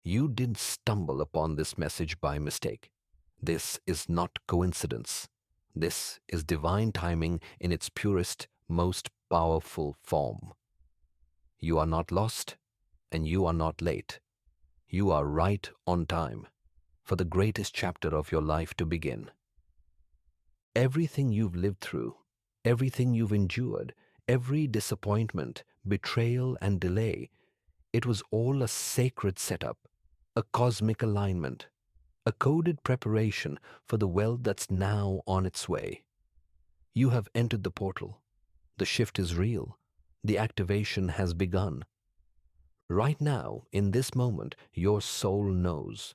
You didn't stumble upon this message by mistake. This is not coincidence. This is divine timing in its purest, most powerful form. You are not lost, and you are not late. You are right on time for the greatest chapter of your life to begin. Everything you've lived through, everything you've endured, every disappointment, betrayal, and delay, it was all a sacred setup, a cosmic alignment, a coded preparation for the wealth that's now on its way. You have entered the portal. The shift is real. The activation has begun. Right now, in this moment, your soul knows.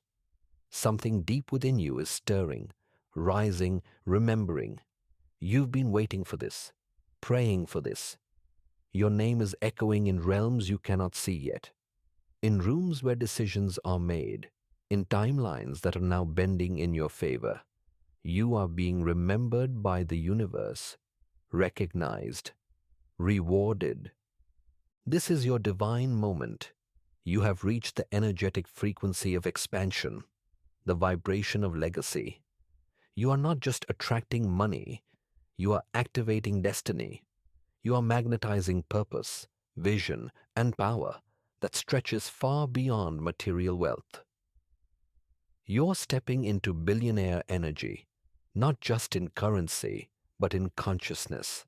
Something deep within you is stirring, rising, remembering. You've been waiting for this, praying for this. Your name is echoing in realms you cannot see yet, in rooms where decisions are made, in timelines that are now bending in your favor. You are being remembered by the universe, recognized, rewarded. This is your divine moment. You have reached the energetic frequency of expansion, the vibration of legacy. You are not just attracting money, you are activating destiny. You are magnetizing purpose, vision, and power that stretches far beyond material wealth. You're stepping into billionaire energy, not just in currency, but in consciousness.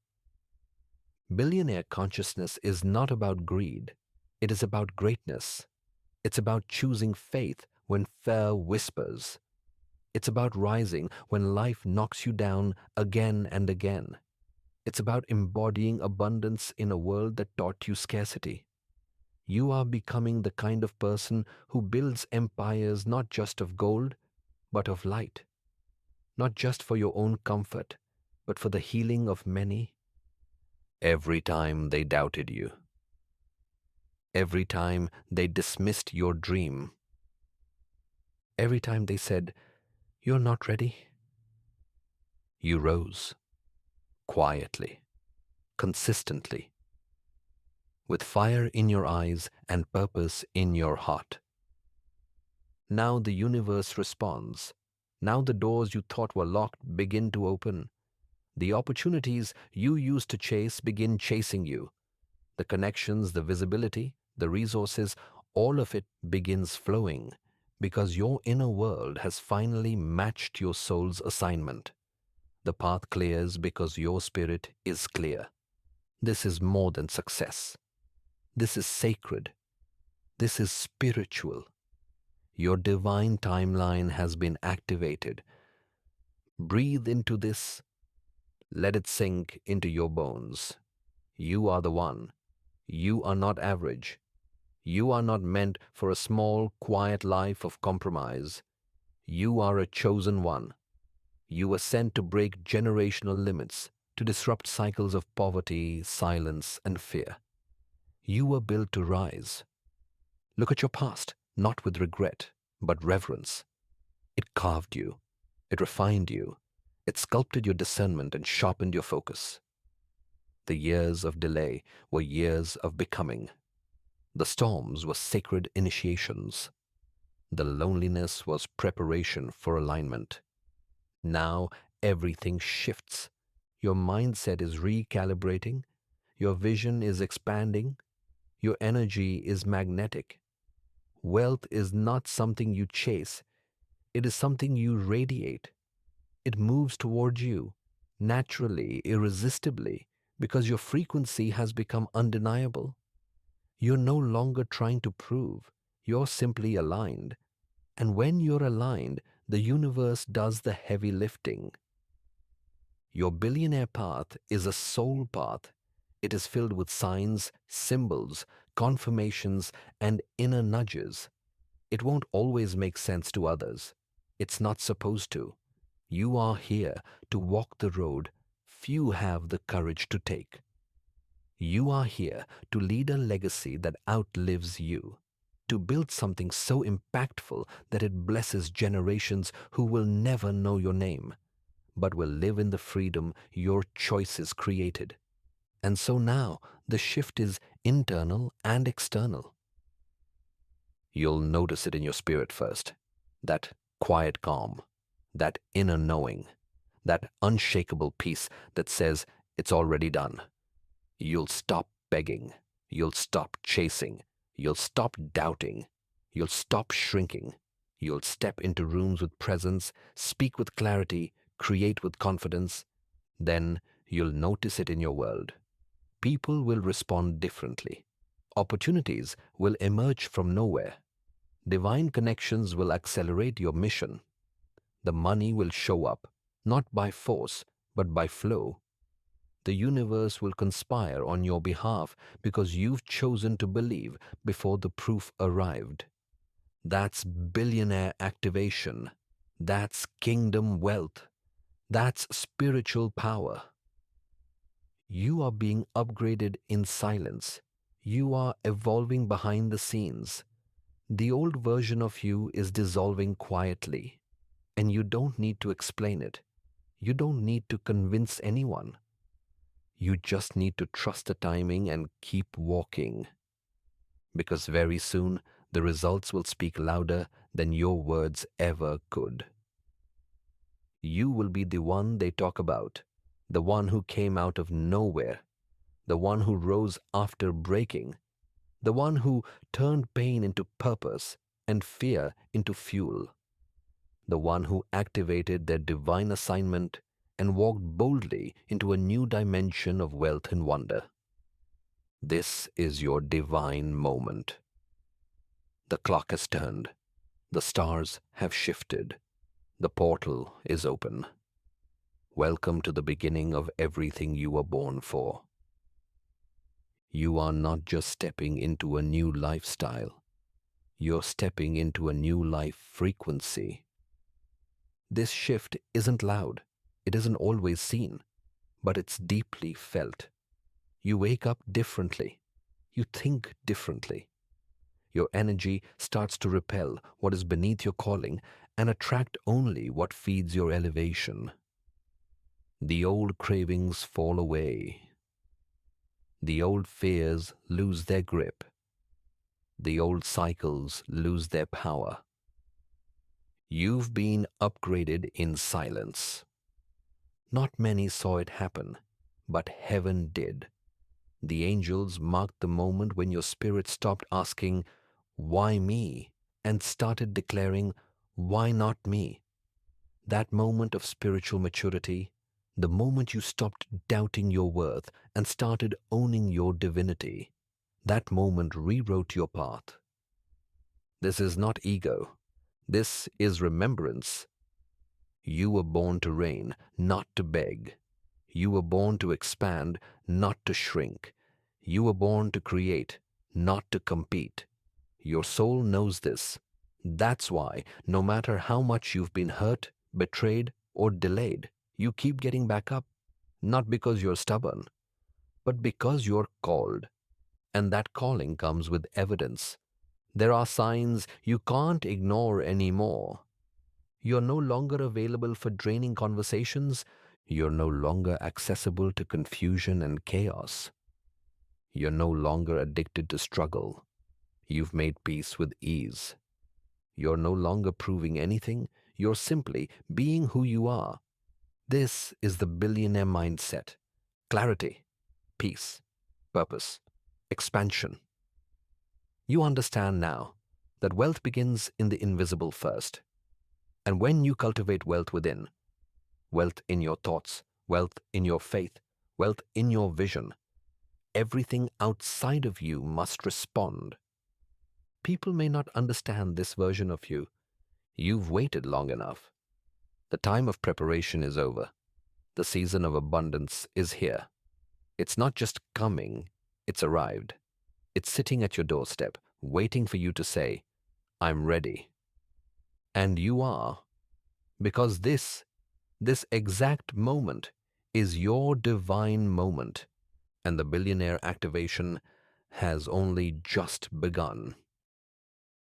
Billionaire consciousness is not about greed. It is about greatness. It's about choosing faith when fear whispers. It's about rising when life knocks you down again and again. It's about embodying abundance in a world that taught you scarcity. You are becoming the kind of person who builds empires not just of gold, but of light. Not just for your own comfort, but for the healing of many. Every time they doubted you. Every time they dismissed your dream. Every time they said, "You're not ready." You rose, quietly, consistently, with fire in your eyes and purpose in your heart. Now the universe responds. Now the doors you thought were locked begin to open. The opportunities you used to chase begin chasing you. The connections, the visibility, the resources, all of it begins flowing because your inner world has finally matched your soul's assignment. The path clears because your spirit is clear. This is more than success. This is sacred. This is spiritual. Your divine timeline has been activated. Breathe into this. Let it sink into your bones. You are the one. You are not average. You are not meant for a small, quiet life of compromise. You are a chosen one. You were sent to break generational limits, to disrupt cycles of poverty, silence, and fear. You were built to rise. Look at your past, not with regret, but reverence. It carved you. It refined you. It sculpted your discernment and sharpened your focus. The years of delay were years of becoming. The storms were sacred initiations. The loneliness was preparation for alignment. Now everything shifts. Your mindset is recalibrating. Your vision is expanding. Your energy is magnetic. Wealth is not something you chase. It is something you radiate. It moves toward you, naturally, irresistibly, because your frequency has become undeniable. You're no longer trying to prove. You're simply aligned. And when you're aligned, the universe does the heavy lifting. Your billionaire path is a soul path. It is filled with signs, symbols, confirmations, and inner nudges. It won't always make sense to others. It's not supposed to. You are here to walk the road few have the courage to take. You are here to lead a legacy that outlives you, to build something so impactful that it blesses generations who will never know your name, but will live in the freedom your choices created. And so now the shift is internal and external. You'll notice it in your spirit first. That quiet calm, that inner knowing, that unshakable peace that says it's already done. You'll stop begging. You'll stop chasing. You'll stop doubting. You'll stop shrinking. You'll step into rooms with presence, speak with clarity, create with confidence. Then you'll notice it in your world. People will respond differently. Opportunities will emerge from nowhere. Divine connections will accelerate your mission. The money will show up, not by force, but by flow. The universe will conspire on your behalf because you've chosen to believe before the proof arrived. That's billionaire activation. That's kingdom wealth. That's spiritual power. You are being upgraded in silence. You are evolving behind the scenes. The old version of you is dissolving quietly, and you don't need to explain it. You don't need to convince anyone. You just need to trust the timing and keep walking. Because very soon, the results will speak louder than your words ever could. You will be the one they talk about, the one who came out of nowhere, the one who rose after breaking, the one who turned pain into purpose and fear into fuel, the one who activated their divine assignment and walked boldly into a new dimension of wealth and wonder. This is your divine moment. The clock has turned. The stars have shifted. The portal is open. Welcome to the beginning of everything you were born for. You are not just stepping into a new lifestyle. You're stepping into a new life frequency. This shift isn't loud. It isn't always seen, but it's deeply felt. You wake up differently. You think differently. Your energy starts to repel what is beneath your calling and attract only what feeds your elevation. The old cravings fall away. The old fears lose their grip. The old cycles lose their power. You've been upgraded in silence. Not many saw it happen, but heaven did. The angels marked the moment when your spirit stopped asking, "Why me?" and started declaring, "Why not me?" That moment of spiritual maturity, the moment you stopped doubting your worth and started owning your divinity, that moment rewrote your path. This is not ego. This is remembrance. You were born to reign, not to beg. You were born to expand, not to shrink. You were born to create, not to compete. Your soul knows this. That's why, no matter how much you've been hurt, betrayed, or delayed, you keep getting back up. Not because you're stubborn, but because you're called. And that calling comes with evidence. There are signs you can't ignore anymore. You're no longer available for draining conversations. You're no longer accessible to confusion and chaos. You're no longer addicted to struggle. You've made peace with ease. You're no longer proving anything. You're simply being who you are. This is the billionaire mindset. Clarity, peace, purpose, expansion. You understand now that wealth begins in the invisible first. And when you cultivate wealth within, wealth in your thoughts, wealth in your faith, wealth in your vision, everything outside of you must respond. People may not understand this version of you. You've waited long enough. The time of preparation is over. The season of abundance is here. It's not just coming, it's arrived. It's sitting at your doorstep, waiting for you to say, "I'm ready." And you are, because this exact moment is your divine moment, and the billionaire activation has only just begun.